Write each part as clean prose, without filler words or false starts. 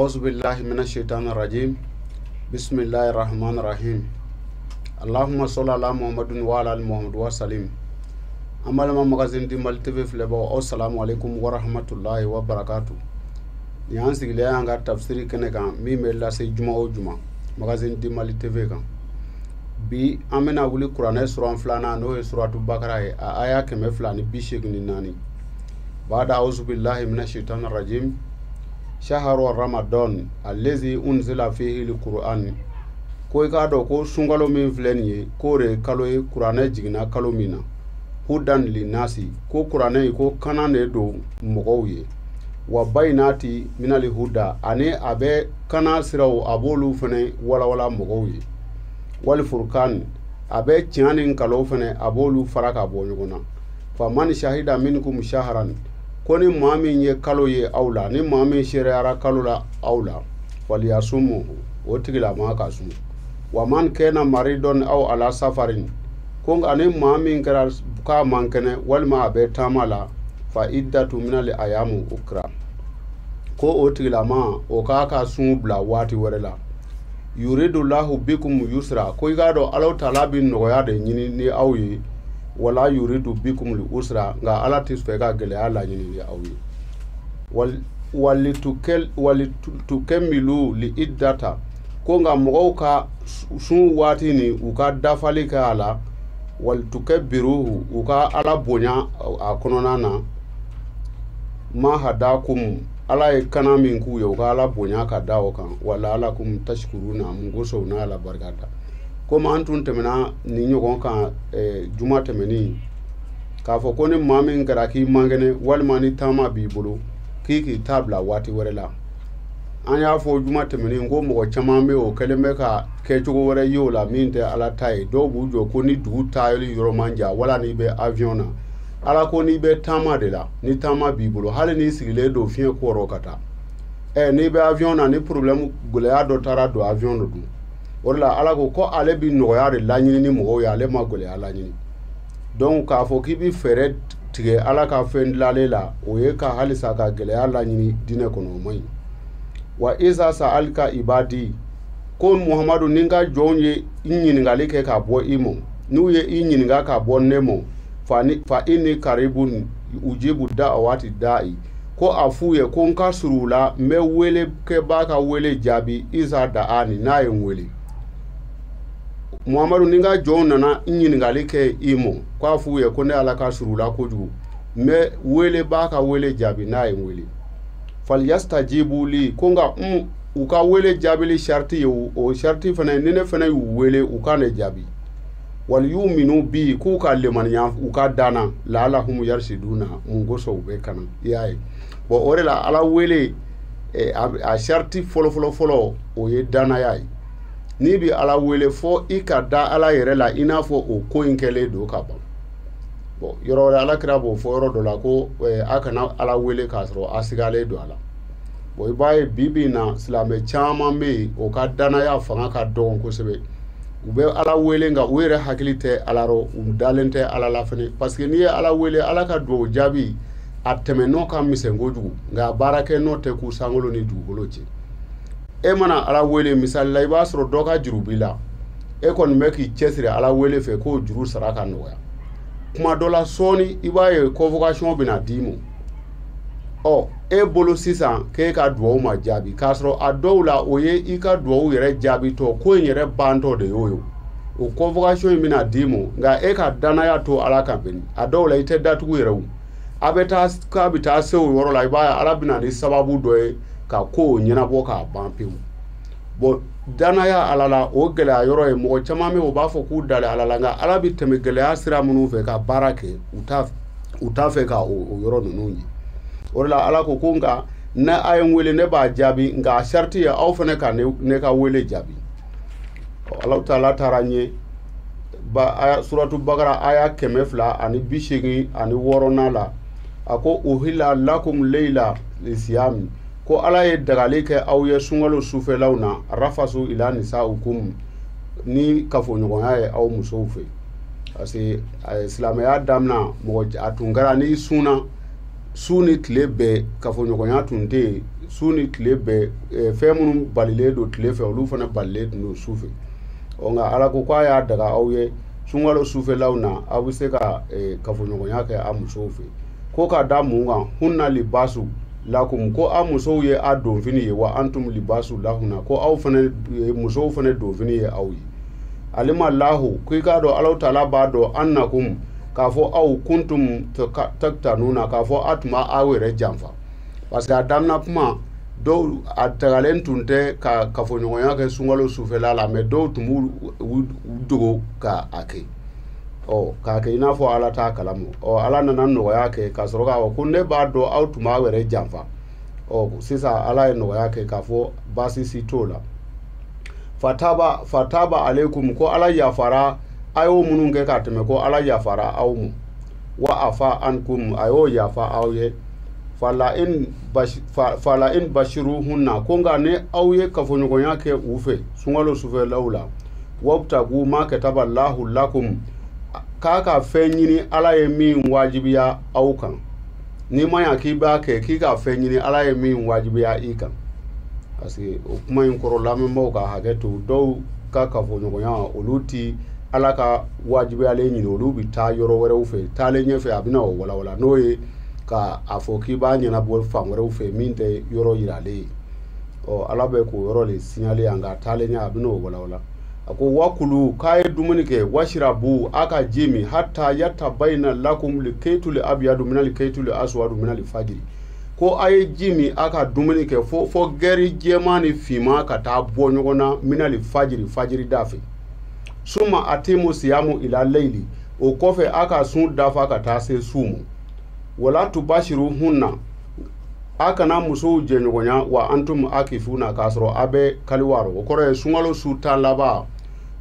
أعوذ بالله من الشيطان الرجيم بسم الله الرحمن الرحيم اللهم صل على محمد وعلى آل محمد وسلم أمال ما مغازين دي مالتيفي فلبو السلام عليكم ورحمة الله وبركاته نيان سيغلي انغا تفسير كنكا مي ميلا سي جمعة او جمعة مغازين دي مالتيفي كان بي امنا ولي قران سورة فلانا نو سورة بقرة آية كم فلاني بيشيغني ناني بعد أعوذ بالله من الشيطان الرجيم شهر رمضان الذي أنزل فيه القرآن كوي كادو كو سونغالو من فلاني كوري كالوي قرآن جيغنا كالو مينا هدان للناس كو قرآن كو كانان دو مغوي وبيناتي من الهدى أني أبي كانا سراو أبولو فني ولا مغوي والفرقان أبي تيانين كالو فني أبولو فرق أبو يغنا فمن شهد منكم شهرا koni mami ye kalo ye aula ni mami shari'ara kalo la aula waliyasumu otigila ma kasu wa man kana maridon aw ala safarin kong ani mami ngara ka mankene walma abe tamala fa iddatu min al ayamu ukra ko otigila ma o ka kasu bla wati werela yuridu lahu bikum yusra ko igado alaw talabin no ya de nyini ni awyi wala yuridu bikum li usra nga ala tisfega gele ala nyini ni awi walitukemmilu li iddata ko nga mogo ka sun wati ni uka dafali ka ala walitukabbiruhu uka ala bonya akononana ma hadakum ala e kana min ku yo uka ala bonya ka dawo kan wala ala kum tashkuruna mungoso na ala barkata comme antun temena ni ñogon kan juma temeni ka fo ko ni mami ngara ki mangene walma ni tama bi bulu ki tabla wati werela an ya fo juma temeni ngo mo chama me o keleme ka ke jogo wore yola minte ala tay do bu jo ko ni du tayli yoro manja wala ni be avion na ala ko ni be tama de la ni tama bi bulu hale ni sigile do fien ko rokata ni be avion na ni problème gole ado tara do avion do wala ala ko ale bi noyare lañini ni mo ya ale magole ala ñini donc ka fo ki bi fere tige ala ka fen lalela o ye ka halisa ka gele ala ñini dine kono moy wa iza sa'alka ibadi ko muhammadu ninga jonye ñini ngali ke ka bo imo nu ye ñini nga ka bo nemo fa inni karibun ujibu da'awati da'i ko afuye ko nka surula me wele ke baka wele jabi iza da'ani na yen wele muhammadu ninga jona na nyiningali ke imo kwa fuye ko ne ala ka surula ko ju me wele baka wele jabi na yen wele fal yastajibu li ko nga uka wele jabi li sharti o sharti fana nene fana wele uka ne jabi wal yuminu bi ku ka lemanya uka dana la alahum yarshiduna mungoso be kana yayi bo orela ala wele a sharti folo o ye dana yayi ni bi ala wele fo i ka da ala yɛrɛ la i n'a fɔ o ko in kɛlen do ka ban bon yɔrɔ wɛrɛ ala kira b'o fɔ yɔrɔ dɔ la ko a kana ala wele k'a sɔrɔ a sigalen do a la bon i b'a ye bi na silamɛ caman bɛ yen o ka danaya fanga ka dɔgɔn kosɛbɛ u bɛ ala wele nka u yɛrɛ hakili tɛ ala rɔ u dalen tɛ ala la fɛnɛ parce que n'i ye ala wele ala ka dugawu jaabi a tɛmɛ n'o ka misɛn kojugu nka a baara kɛ n'o tɛ k'u sankolo ni dugukolo cɛ e mana ala wele misali la i b'a sɔrɔ dɔ ka juru b'i la e kɔni bɛ k'i cɛsiri ala wele fɛ k'o juru sara ka nɔgɔya kuma dɔ la sɔɔni i b'a ye convocation bɛna d'i ma e bolo sisan k'e ka duwawu ma jaabi k'a sɔrɔ a dɔw la o ye i ka duwawu yɛrɛ jaabitɔ ko in yɛrɛ bantɔ de y'o ye o convocation in bɛna d'i ma nka e ka danaya to ala kan bɛni a dɔw la i tɛ datugu yɛrɛ o a bɛ taa k'a bɛ taa se o yɔrɔ la i b'a ye ala bɛna ni sababu dɔ ye ka ko ɲɛnabɔ k'a ban pewu bon danaya ala la o gɛlɛya yɔrɔ ye mɔgɔ caman bɛ o b'a fɔ k'u dalen ala la nka ala bɛ tɛmɛ gɛlɛya sira minnu fɛ ka baara kɛ u t'a fɛ ka o yɔrɔ ninnu ye o de la ala ko nka ne a ye n wele ne b'a jaabi nka a sariti ye aw fana ka ne ka wele jaabi ala taala taara n ye suratu bakara aya 286 la a ko uhilla lakum leila lisiyami ko ala ye dagali kɛ aw ye sunkalo sufɛlaw na rafasu ila nisaukum ni kafoɲɔgɔnya ye aw musow fɛ parce que silamɛya damina mɔgɔ a tun kɛra n'i sunna su ni tile bɛɛ kafoɲɔgɔnya tun tɛ yen su ni tile bɛɛ fɛn minnu balilen don tile fɛ olu fana balilen tun don su fɛ nka ala ko k'a y'a daga aw ye sunkalo sufɛlaw na aw bɛ se ka kafoɲɔgɔnya kɛ a musow fɛ ko ka da mun kan hunna libasu lakum ko aw musow ye a donfini ye wa antum libasu lahunna ko aw fana musow fana donfini ye aw ye alima lahu k'i k'a dɔn Alahu taala b'a dɔn annakum k'a fɔ aw kuntum taktanuna k'a fɔ a tun b'a aw yɛrɛ janfa parce que a daminɛ kuma dɔw a tagalen tun tɛ ka kafoɲɔgɔnya kɛ sunkalo sufɛla la mais dɔw tun b'u dogo ka a kɛ k'a kɛ i n'a fɔ ala t'a kalama ala nana nɔgɔya kɛ k'a sɔrɔ k'a fɔ ko ne b'a dɔn aw tun b'aw yɛrɛ janfa sisan ala ye nɔgɔya kɛ k'a fɔ baasi si t'o la fataba alaikum ko ala yafara a y'o minnu kɛ ka tɛmɛ ko ala yafara aw ma wa afa ankum a y'o yafa aw ye fala in bashiru hunna ko nka ni aw ye kafoɲɔgɔnya kɛ u fɛ sunkalo sufɛlaw la wabtagu ma kataba lahu lakum k'a ka fɛn ɲini ala ye min wajibiya aw kan ni ma ɲa k'i b'a kɛ k'i ka fɛn ɲini ala ye min wajibiya i kan parce que o kuma in kɔrɔ lamɛnbaaw ka hakɛ to dɔw ka kafoɲɔgɔnya olu ti ala ka wajibiyalen ɲini olu bi taa yɔrɔ wɛrɛw fɛ taalen ɲɛfɛ a bɛna o walawala n'o ye ka a fɔ k'i b'a ɲɛnabɔ fan wɛrɛw fɛ min tɛ yɔrɔ yiralen ye ala bɛ k'o yɔrɔ de signale yan nka taalen ɲɛ a bɛna o walawala a ko wakulu k'a ye dumuni kɛ washirabu a ka ji min hatta yatabayna lakum likaytul abyadu minal likaytul aswadu minal fajiri ko a ye ji min a ka dumuni kɛ fo gɛri jɛman ni finman ka taa bɔ ɲɔgɔn na minal fajiri da fɛ suma atimu siyamu ila layli o kɔfɛ a ka sun dafa ka taa se su ma wala tubashiru hunna a kana musow jɛɲɔgɔnya wa antum akifuna k'a sɔrɔ a bɛ kaliwaro o kɔrɔ ye sunkalo su tan laban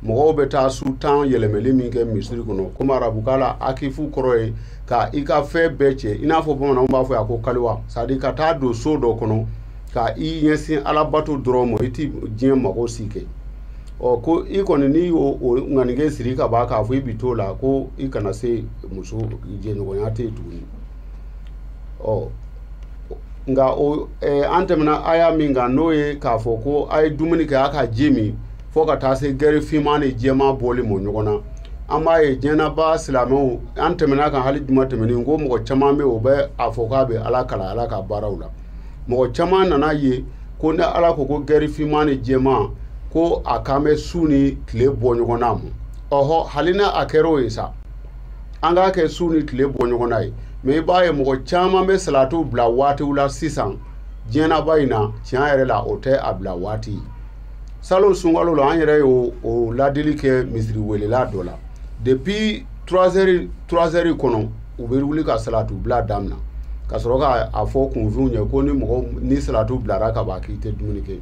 mɔgɔw bɛ taa su tan yɛlɛmɛli min kɛ misiri kɔnɔ komi arabukan la akifu kɔrɔ ye ka i ka fɛn bɛɛ cɛ i n'a fɔ bamananw b'a fɔ yan ko kaliwa c'est à dire ka taa don so dɔ kɔnɔ ka i ɲɛsin alabato dɔrɔn ma i ti diɲɛ mago si kɛ ko i kɔni n'i y'o ŋanige siri ka ban k'a fɔ i bi t'o la ko i kana se muso jɛɲɔgɔnya tɛ yen tuguni nka an tɛmɛna aya min kan n'o ye k'a fɔ ko a ye dumuni kɛ a ka ji min fo ka taa se gɛri finman ni jɛman bɔli ma ɲɔgɔn na an b'a ye diɲɛnaba silamɛw an tɛmɛna kan hali juma tɛmɛnen ko mɔgɔ caman bɛ o bɛ a fɔ k'a bɛ ala kala ala ka baaraw la mɔgɔ caman nana ye ko ni ala ko gɛri finman ni jɛman ko a kan bɛ su ni tile bɔ ɲɔgɔn na ma hali na a kɛra o ye sa an k'a kɛ su ni tile bɔ ɲɔgɔn na ye mais i b'a ye mɔgɔ caman bɛ salatiw bila waatiw la sisan diɲɛnaba in na tiɲɛ yɛrɛ la o tɛ a bila waati salon sunkalo la an yɛrɛ ye o ladili kɛ misiri welela dɔ la depuis 3 heures kɔnɔ u bɛ wuli ka salatiw bila daminɛ ka sɔrɔ ka a fɔ kunfinw ye ko ni salatiw bilara ka ban k'i tɛ dumuni kɛ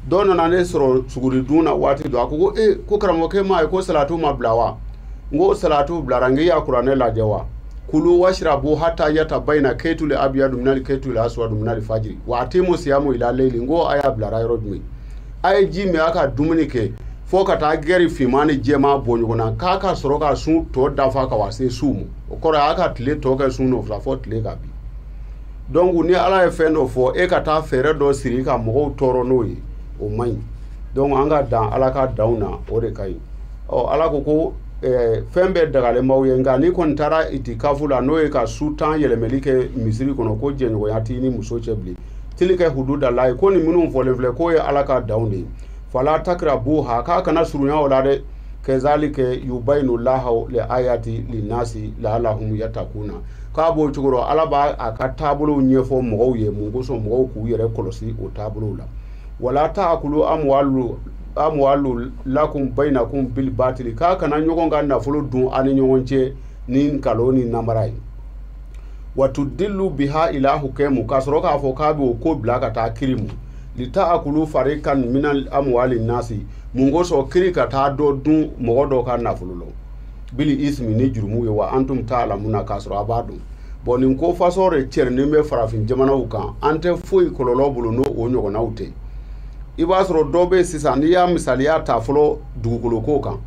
dɔw nana ne sɔrɔ suguri dun na waati dɔ a ko ko karamɔgɔkɛ m'a ye ko salatiw ma bila wa n ko salatiw bilara n k'i y'a kuranɛ lajɛ wa kulu washrabu hatta yatabayna kaytul abyadu minal kaytul aswadu minal fajiri wa atimu siyamu ila layli n ko a y'a bilara yɔrɔ jumɛn a ye ji min a ka dumuni kɛ fo ka taa gɛri finman ni jɛman bɔ ɲɔgɔn na k'a ka sɔrɔ ka sun tɔ dafa ka wa se su ma o kɔrɔ ye a ka tile tɔ kɛ sun nɔfɛ fɔ tile ka bin donc ni ala ye fɛn dɔ fɔ e ka taa fɛɛrɛ dɔ siri ka mɔgɔw tɔɔrɔ n'o ye o man ɲi donc an ka dan ala ka danw na o de ka ɲi ala ko fɛn bɛɛ dagalen b'aw ye nka n'i kɔni taara itikafu la n'o ye ka su tan yɛlɛmɛli kɛ misiri kɔnɔ ko jɛɲɔgɔnya t'i ni muso cɛ bilen tili kɛ hududala ye ko ni minnu fɔlen filɛ k'o ye ala ka danw de ye fala takrabuha k'a kana surunya o la dɛ kazalika yubayinu lahu li ayati linnasi la'allahum yattaquna k'a b'o cogo rɔ ala b'a a ka taabolow ɲɛfɔ mɔgɔw ye mun kosɔn mɔgɔw k'u yɛrɛ kɔlɔsi o taabolow la wala ta'kulu amwalu lakum bainakum bil batili k'a kana ɲɔgɔn ka nafolo dun ani ɲɔgɔn cɛ ni nkalon ni namara ye watudillu biha ila hukmu k'a sɔrɔ k'a fɔ k'a b'o ko bila ka taa kiri mu lita'kulu fariqan minal amwali nasi mun kosɔn kiri ka taa dɔ dun mɔgɔ dɔ ka nafolo la bili ismi ni jurumu ye wa antum ta'lamuna k'a sɔrɔ a b'a dɔn bon nin ko façon de cɛrinin bɛ farafin jamanaw kan an tɛ foyi kɔlɔlɔ bolo n'o o ɲɔgɔnnaw tɛ i b'a sɔrɔ dɔw bɛ sisan n'i y'a misaliya ta fɔlɔ dugukolo ko kan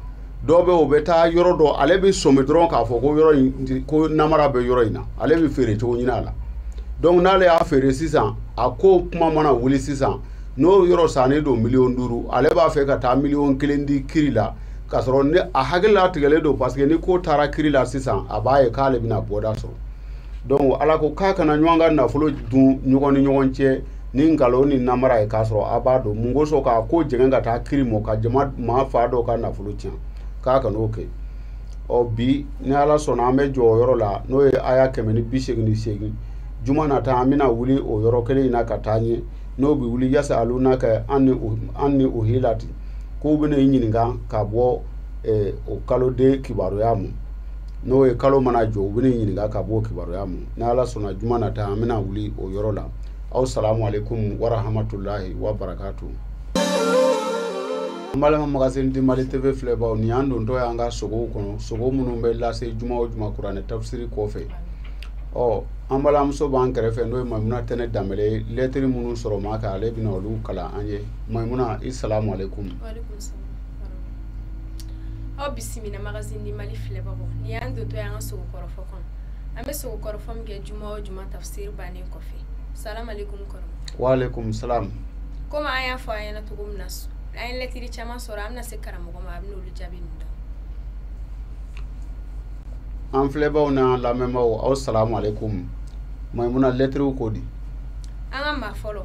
dɔw bɛ o bɛ taa yɔrɔ dɔ ale bɛ sɔmi dɔrɔn k'a fɔ ko yɔrɔ in ko namara bɛ yɔrɔ in na ale bɛ feere cogo ɲini a la donc n'ale y'a feere sisan a ko kuma mana wuli sisan n'o yɔrɔ sannen don 500,000 ale b'a fɛ ka taa 1,000,000 di kiri la k'a sɔrɔ ni a hakili latigɛlen don parce que ni ko taara kiri la sisan a b'a ye k'ale bɛna bɔda sɔrɔ donc ala ko k'a kana ɲɔgɔn ka nafolo dun ɲɔgɔn ni ɲɔgɔn cɛ ni nkalon ni namara ye k'a sɔrɔ a b'a dɔn mun kosɔn k'a ko jɛngɛn ka taa kiri mɔ ka jama maa fa dɔw ka nafolo tiɲɛ k'a kan'o kɛ bi ni ala sɔnna an bɛ jɔ o yɔrɔ la n'o ye aya 188 juma nata an bɛna wuli o yɔrɔ kelen in na ka taa ɲɛ n'o bɛ wuli yasa aluna kɛ an ni o hilati k'u bɛna i ɲininka ka bɔ o kaloden kibaruya ma n'o ye kalo mana jɔ u bɛna i ɲininka ka bɔ o kibaruya ma ni ala sɔnna juma nata an bɛna wuli o yɔrɔ la aw salamu alaikum wa rahmatulahi wa barakatu. An balima magazine di Mali TV filɛbaw ni an dontɔ y'an ka sogow kɔnɔ sogo minnu bɛ lase juma o juma kuranɛ tafsiri kɔfɛ an balimamuso b'an kɛrɛfɛ n'o ye Maimuna Tɛnɛ Danbɛlɛ ye lɛtiri minnu sɔrɔ ma kan ale bɛna olu kalan an ye Maimuna i salamu alaikum. Aw bisimila magazine di Mali filɛbaw ni an dontɔ y'an ka sogo kɔrɔfɔ kɔnɔ an bɛ sogo kɔrɔfɔ min kɛ juma o juma tafsiri bannen kɔfɛ salamu alaikum kɔrɔ. Wa alaikum salam. Komi an y'a fɔ an ɲɛna cogo min na an ye lɛtiri caman sɔrɔ an bɛna se karamɔgɔ ma a bɛna olu jaabi ninnu dɔn. An filɛbaw n'an lamɛnbaaw aw salamu alaikum. Maimuna lɛtiriw ko di. An ka maa fɔlɔ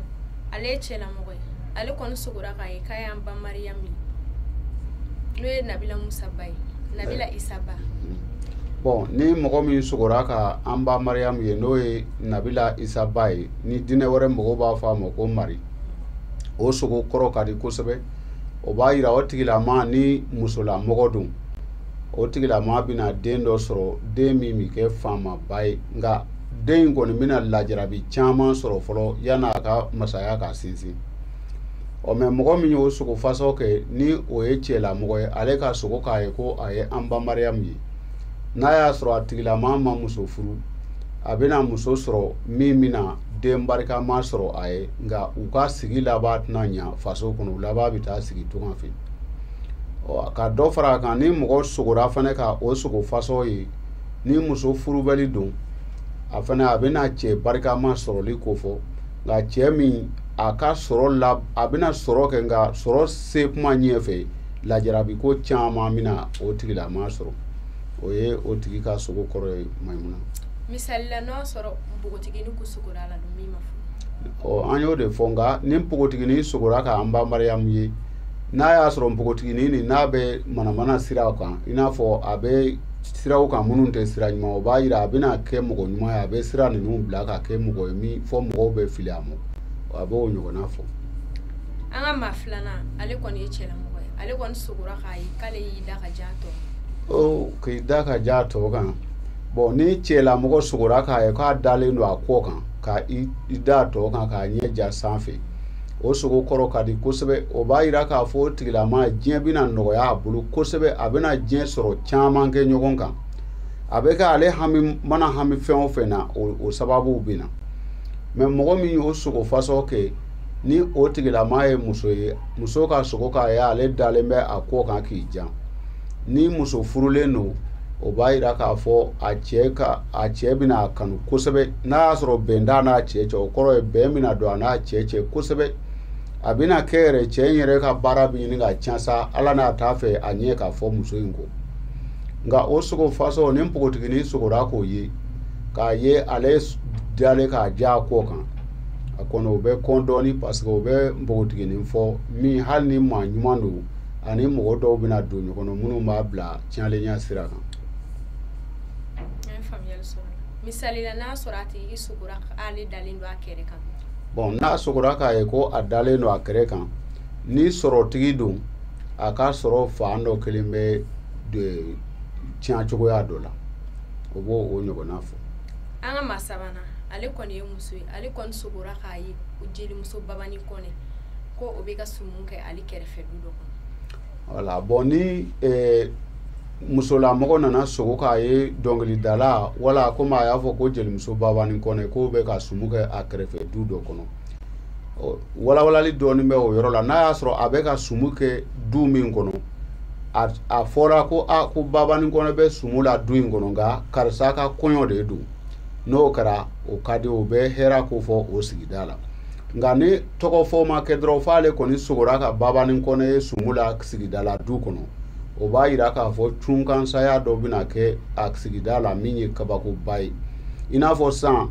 ale ye cɛlamɔgɔ ye ale kɔni sogora k'a ye k'a y'an ba Mariyamu ye n'o ye Nabila Musa ba ye Nabila Isa ba. Bon ni mɔgɔ min sogora ka an ba Mariyamu ye n'o ye Nabila Isa ba ye ni dinɛ wɛrɛ mɔgɔw b'a fɔ a ma ko Mari o sogo kɔrɔ ka di kosɛbɛ o b'a yira o tigilama ni musolamɔgɔ don o tigilama bɛna den dɔ sɔrɔ den min bɛ kɛ faamaba ye nka den in kɔni bɛna lajarabi caman sɔrɔ fɔlɔ yan'a ka masaya ka sinsin mɛ mɔgɔ min y'o sogo fasɔ kɛ ni o ye cɛlamɔgɔ ye ale ka sogo k'a ye ko a ye an ba Mariyamu ye n'a y'a sɔrɔ a tigilama ma muso furu a bɛna muso sɔrɔ min bɛna den barikama sɔrɔ a ye nka u ka sigi laban tɛna ɲa faso kɔnɔ u laban bɛ taa sigi tunga fɛ ka dɔ fara a kan ni mɔgɔ sogora fana ka o sogo fasɔ ye ni muso furubɛli don a fana a bɛna cɛ barikama sɔrɔli ko fɔ nka cɛ min a ka sɔrɔ la a bɛna sɔrɔ kɛ nka sɔrɔ se kuma ɲɛfɛ lajarabi ko caman bɛna o tigilama sɔrɔ o ye o tigi ka sogo kɔrɔ ye Maimuna. Misali la n'o sɔrɔ npogotigini ku sogora la don min ma fɔ. An y'o de fɔ nka ni npogotigini sogora ka an ba Mariyamu ye n'a y'a sɔrɔ npogotigini ni n'a bɛ manamana siraw kan i n'a fɔ a bɛ siraw kan minnu tɛ sira ɲuman o b'a yira a bɛna kɛ mɔgɔ ɲuman ye a bɛ sira ninnu bila ka kɛ mɔgɔ ye min fɔ mɔgɔw bɛ fili a ma a b'o ɲɔgɔnna fɔ. An ka maa filanan ale kɔni ye cɛlamɔgɔ ye ale kɔni sogora k'a ye k'ale y'i da ka ja tɔ. K'i da ka ja tɔ kan bon ni cɛlamɔgɔ sogora k'a ye k'a dalen don a kɔ kan ka i da tɔ kan k'a ɲɛ ja sanfɛ o sogo kɔrɔ ka di kosɛbɛ o b'a yira k'a fɔ o tigilama diɲɛ bɛna nɔgɔya a bolo kosɛbɛ a bɛna diɲɛ sɔrɔ caman kɛ ɲɔgɔn kan a bɛ kɛ ale hami mana hami fɛn o fɛn na o sababu bɛ na mɛ mɔgɔ min y'o sogo fasɔ kɛ ni o tigilama ye muso ye muso ka sogo k'a ye ale dalen bɛ a kɔ kan k'i jan ni muso furulen don o b'a yira k'a fɔ a cɛ bɛna a kanu kosɛbɛ n'a y'a sɔrɔ bɛn t'a n'a cɛ cɛ o kɔrɔ ye bɛn bɛna don a n'a cɛ cɛ kosɛbɛ a bɛna kɛ yɛrɛ cɛ in yɛrɛ ka baara bɛ ɲini ka can sa ala n'a t'a fɛ a ɲɛ k'a fɔ muso in kɔ nka o sogo fasɔ ni npogotigini sogora k'o ye k'a ye ale dalen k'a ja a kɔ kan a kɔni o bɛ kɔn dɔɔni parce que o bɛ npogotigini fɔ min hali ni maa ɲuman don ani mɔgɔ dɔw bɛna don ɲɔgɔn na minnu b'a bila tiɲɛlenya sira kan. Misali la n'a sɔrɔ a tigi sogora ale dalen don a kɛrɛ kan. Bon n'a sogora k'a ye ko a dalen don a kɛrɛ kan ni sɔrɔ tigi don a ka sɔrɔ fan dɔ kelen bɛ tiɲɛ cogoya dɔ la o b'o o ɲɔgɔnna fɔ. An ka maa sabanan ale kɔni ye muso ye ale kɔni sogora k'a ye o jelimuso babani kɔnɛ ko o bɛ ka sumun kɛ ale kɛrɛfɛ du dɔ kɔnɔ. Voilà bon ni musolamɔgɔ nana sogo k'a ye dɔnkilidala wala komi a y'a fɔ ko jelimuso babani kɔnɛ k'o bɛ ka sumu kɛ a kɛrɛfɛ du dɔ kɔnɔ walawalali dɔɔnin bɛ o yɔrɔ la n'a y'a sɔrɔ a bɛ ka sumu kɛ du min kɔnɔ a fɔra ko ko babani kɔnɛ bɛ sumu la du in kɔnɔ nka karisa ka kɔɲɔ de don n'o kɛra o ka di o bɛ hɛrɛ ko fɔ o sigida la nka ni tɔgɔ fɔ ma kɛ dɔrɔn f'ale kɔni sogora ka baba ni kɔnɛ ye sumu la sigida la du kɔnɔ o b'a yira k'a fɔ cunkansaya dɔ bɛna kɛ a sigida la min ye kabakoba ye i n'a fɔ sisan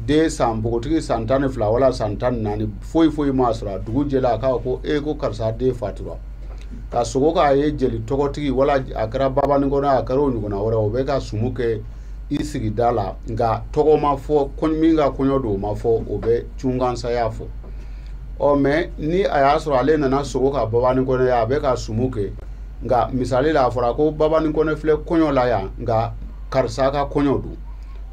den san npogotigi san 12 wala san 14 foyi ma sɔrɔ a dugu jɛla a k'a ko ko karisa den fatura ka sogo k'a ye jeli tɔgɔtigi wala a kɛra baba ni kɔnɔ a kɛra o ɲɔgɔnna wɛrɛ o bɛ ka sumu kɛ i sigida la nka tɔgɔ ma fɔ min ka kɔɲɔ don o ma fɔ o bɛ cunkansaya fɔ mɛ ni a y'a sɔrɔ ale nana sogo ka baba ni kɔnɔ ye a bɛ ka sumu kɛ nka misali la a fɔra ko baba ni kɔnɔ filɛ kɔɲɔ la yan nka karisa ka kɔɲɔ don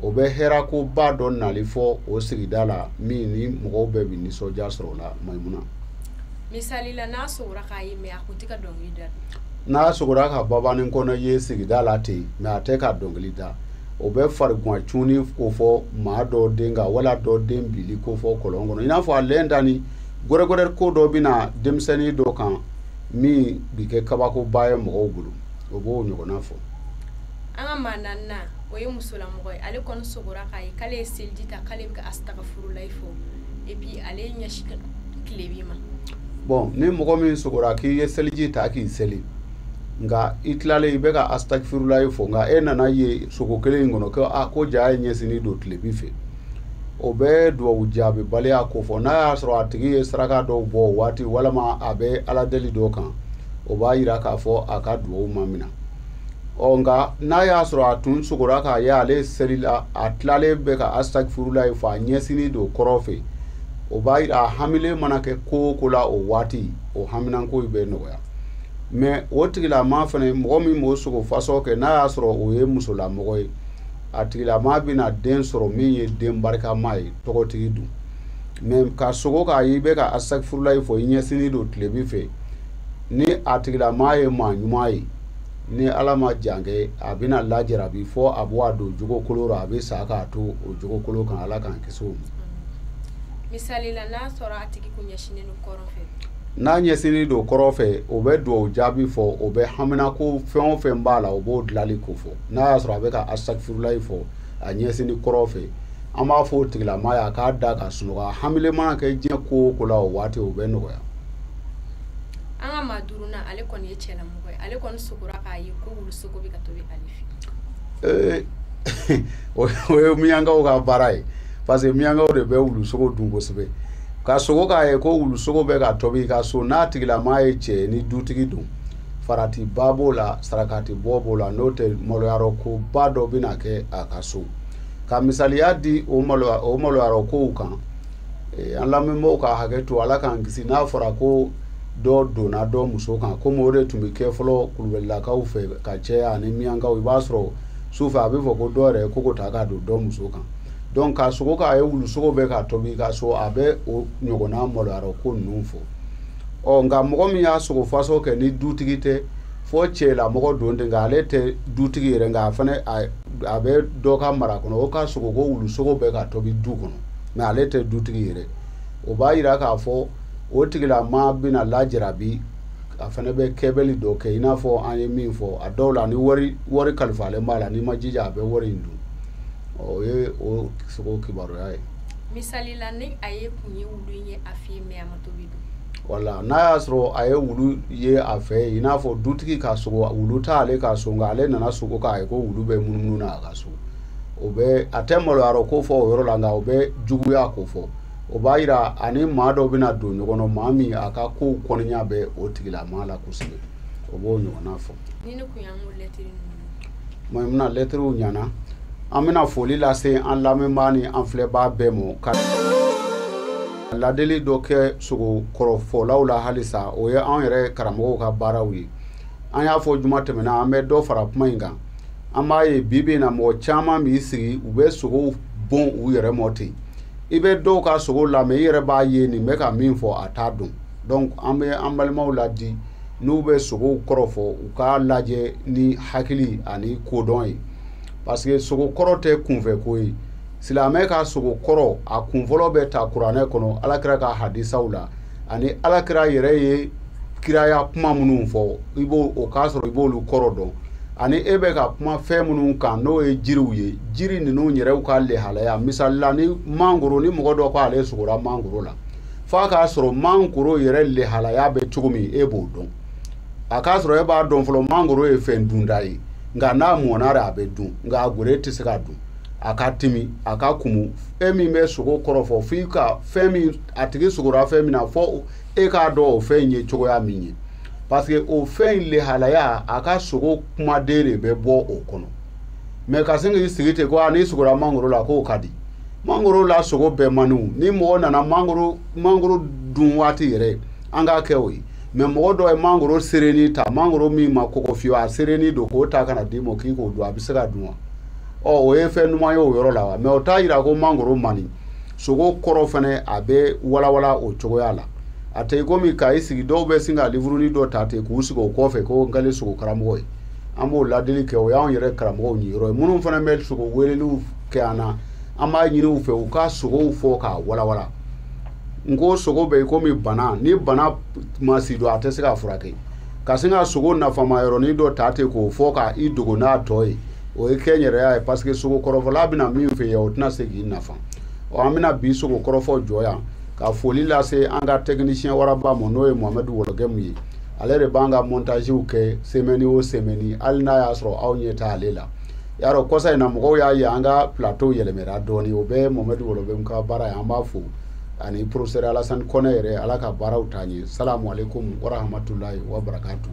o bɛ hɛrɛ ko ba dɔ nali fɔ o sigida la min ni mɔgɔw bɛɛ bi nisɔndiya sɔrɔ o la Maimuna. Misali la n'a sogora k'a ye mɛ a kun tɛ ka dɔnkili da. N'a sogora ka baba ni kɔnɔ ye sigida la ten mɛ a tɛ ka dɔnkili da o bɛ fariguwa cunni ko fɔ maa dɔ den kan wala dɔ den bili ko fɔ kɔlɔn kɔnɔ i n'a fɔ a lɛn dani gɔrɛgɔrɛ ko dɔ bɛna denmisɛnnin dɔ kan min bi kɛ kabakoba ye mɔgɔw bolo o b'o ɲɔgɔnna fɔ. An ka maa naaninan o ye musolamɔgɔ ye ale kɔni sogora k'a ye k'ale ye seliji ta k'ale bɛ ka astagfurulayi fɔ et puis ale ɲɛsin tilebi ma. Bon ni mɔgɔ min sogora k'i ye seliji ta k'i seli nka i tilalen i bɛ ka astagfurulayi fɔ nka e nana ye sogo kelen in kɔnɔ ko ja ye ɲɛsini don tilebi fɛ o bɛ duwawu jaabibaliya ko fɔ n'a y'a sɔrɔ a tigi ye saraka dɔw bɔ o waati walama a bɛ ala deli dɔ kan o b'a yira k'a fɔ a ka duwawu ma minɛ nka n'a y'a sɔrɔ a tun sogora k'a ye ale selila a tilalen bɛ ka astagfurulayi fɔ a ɲɛsini don kɔrɔ fɛ o b'a yira a hamilen mana kɛ ko o ko la o waati o haminanko bɛ nɔgɔya mɛ o tigilama fana mɔgɔ min b'o sogo fasɔ kɛ n'a y'a sɔrɔ o ye musolamɔgɔ ye a tigilama bɛna den sɔrɔ min ye den barikama ye tɔgɔtigi dun mɛ ka sogo k'a ye i bɛ ka astagfurulayi fɔ i ɲɛsini don tilebi fɛ ni a tigilama ye maa ɲuman ye ni ala ma jan kɛ a bɛna lajarabi fɔ a bɔ a don jogo kolo la a bɛ sa k'a to o jogo kolo kan ala k'an kisi o ma. Misali la n'a sɔrɔ a tigi kun ɲɛsinnen don kɔrɔ fɛ. N'a ɲɛsinnen don kɔrɔ fɛ o bɛ duwawu jaabi fɔ o bɛ hamina ko fɛn o fɛn b'a la o b'o dilali ko fɔ n'a y'a sɔrɔ a bɛ ka astagfurulayi fɔ a ɲɛsini kɔrɔ fɛ an b'a fɔ o tigilama ye a k'a da ka sunɔgɔ hamile mana kɛ diɲɛ ko o ko la o waati o bɛ nɔgɔya. An ka maa duurunan ale kɔni ye cɛlamɔgɔ ye ale kɔni sogora k'a ye ko wulusogo bɛ ka tobi ale fɛ. O ye miyankaw ka baara ye parce que miyankaw de bɛ wulusogo dun kosɛbɛ ka sogo k'a ye ko wulusogo bɛ ka tobi ka so n'a tigilama ye cɛ ni dutigi dun faratiba b'o la sarakati bɔ b'o la n'o tɛ maloyarɔ ko ba dɔ bɛna kɛ a ka so ka misaliya di o maloyarɔ kow kan an lamɛnbaaw ka hakɛ to ala k'an kisi n'a fɔra ko dɔ donna dɔ muso kan komi o de tun bɛ kɛ fɔlɔ kulubɛlilakaw fɛ ka caya ani miyankaw i b'a sɔrɔ sufɛ a bɛ fɔ ko dɔ yɛrɛ ko ta k'a don dɔ muso kan donc ka sogo k'a ye wulusogo bɛ ka tobi ka so a bɛ o ɲɔgɔnna maloyarɔ ko ninnu fɔ nka mɔgɔ min y'a sogo faso kɛ ni dutigi tɛ fɔ cɛlamɔgɔ don ten nka ale tɛ dutigi yɛrɛ nka a fana a bɛ dɔ ka mara kɔnɔ o ka sogo ko wulusogo bɛ ka tobi du kɔnɔ mɛ ale tɛ dutigi yɛrɛ o b'a yira k'a fɔ o tigilama bɛna lajarabi a fana bɛ kɛbɛli dɔ kɛ i n'a fɔ an ye min fɔ a dɔw la ni wari kalifalen b'a la n'i ma jija a bɛ wari in dun o ye o sogo kibaruya ye. Misali la ni a ye kun ye wulu in ye a fɛ yen mɛ a ma tobi dun. Wala n'a y'a sɔrɔ a ye wulu ye a fɛ yen i n'a fɔ dutigi ka sogo wulu t'ale ka so nka ale nana sogo k'a ye ko wulu bɛ munumunu na a ka so o bɛ a tɛ maloyarɔ ko fɔ o yɔrɔ la nka o bɛ juguya ko fɔ o b'a yira ani maa dɔ bɛna don ɲɔgɔn na maa min a ka kow kɔnɔnya bɛ o tigilama la kosɛbɛ o b'o ɲɔgɔnna fɔ. Ni ne kun y'an ko lɛtiri ninnu. Maimuna lɛtiriw ɲana an bɛna foli lase an lamɛnbaa ni an filɛbaa bɛɛ ma ka ladeli dɔ kɛ sogo kɔrɔfɔlaw la halisa o ye an yɛrɛ karamɔgɔw ka baaraw ye an y'a fɔ juma tɛmɛna an bɛ dɔ fara kuma in kan an b'a ye bi bi in na mɔgɔ caman b'i sigi u bɛ sogow bɔn u yɛrɛ mɔ ten i bɛ dɔw ka sogo lamɛn i yɛrɛ b'a ye nin bɛ ka min fɔ a t'a dɔn donc an bɛ an balimaw ladi n'u bɛ sogow kɔrɔfɔ u k'a lajɛ ni hakili ani kodɔn ye parce que sogo kɔrɔ tɛ kunfɛ ko ye silamɛ ka sogo kɔrɔ a kunfɔlɔ bɛ ta kuranɛ kɔnɔ alakira ka hadisaw la ani alakira yɛrɛ ye kiraya kuma minnu fɔ o k'a sɔrɔ i b'olu kɔrɔ dɔn ani ebe ka kuma fɛn minnu kan n'o ye jiriw ye jiri ninnu yɛrɛw ka lehalaya misali la ni mangoro ni mɔgɔ dɔ ko ale sogora mangoro la f'a k'a sɔrɔ mangoro yɛrɛ lehalaya bɛ cogo min e b'o dɔn a k'a sɔrɔ e b'a dɔn fɔlɔ mangoro ye fɛn dunda ye nka n'a mɔna de a bɛ dun nka a gore tɛ se ka dun a ka timi a ka kumu e min bɛ sogo kɔrɔfɔ f'i ka fɛn min a tigi sogora fɛn min na fɔ e k'a dɔn o fɛn ye cogoya min ye parce que o fɛn lehalaya a ka sogo kumaden de bɛ bɔ o kɔnɔ mɛ ka sin k'i sigi ten ko n'i sogora mangoro la k'o ka di mangoro la sogo bɛɛ maniw ni mɔgɔ nana mangoro dun waati yɛrɛ an k'a kɛ o ye mɛ mɔgɔ dɔ ye mangoro sereni ta mangoro min ma kɔgɔ fiyewu a sereni don k'o ta kana d'i ma k'i k'o dun a bɛ se ka dun wa o ye fɛn ɲuman ye o yɔrɔ la wa mɛ o t'a yira ko mangoro mani sogo kɔrɔ fɛnɛ a bɛ walawala o cogoya la a tɛ i komi ka i sigi dɔw bɛ sin ka livurunin dɔ ta ten k'u sigi o kɔfɛ ko n kɛlen sogo karamɔgɔ ye an b'o ladili kɛ o y'anw yɛrɛ karamɔgɔw ɲiyɔrɔ ye minnu fana bɛ sogo weleliw kɛ an na an b'a ɲini u fɛ u ka sogow fɔ k'a walawala n ko sogo bɛ i komi bana ni bana ma si don a tɛ se ka furakɛ ka sin ka sogo nafama yɔrɔnin dɔ ta ten k'o fɔ ka i dogo n'a tɔ ye o ye kɛ n yɛrɛ ye parce que sogo kɔrɔfɔla bɛna min fɛ yen o tɛna se k'i nafa an bɛna bi sogo kɔrɔfɔ jɔ yan ka foli lase an ka technicien waraba ma n'o ye Mohamed Wologɛmu ye ale de b'an ka montagew kɛ semaine o semaine hali n'a y'a sɔrɔ aw ɲɛ tɛ ale la y'a dɔn kɔsa in na mɔgɔw y'a ye an ka plateau yɛlɛmɛra dɔɔni o bɛɛ ye Mohamed Wologɛmu ka baara ye an b'a fo ani professeur Alassane Kɔnɛ yɛrɛ ala ka baaraw taa ɲɛ salamu alaikum wa rahmatulahi wa barakatuh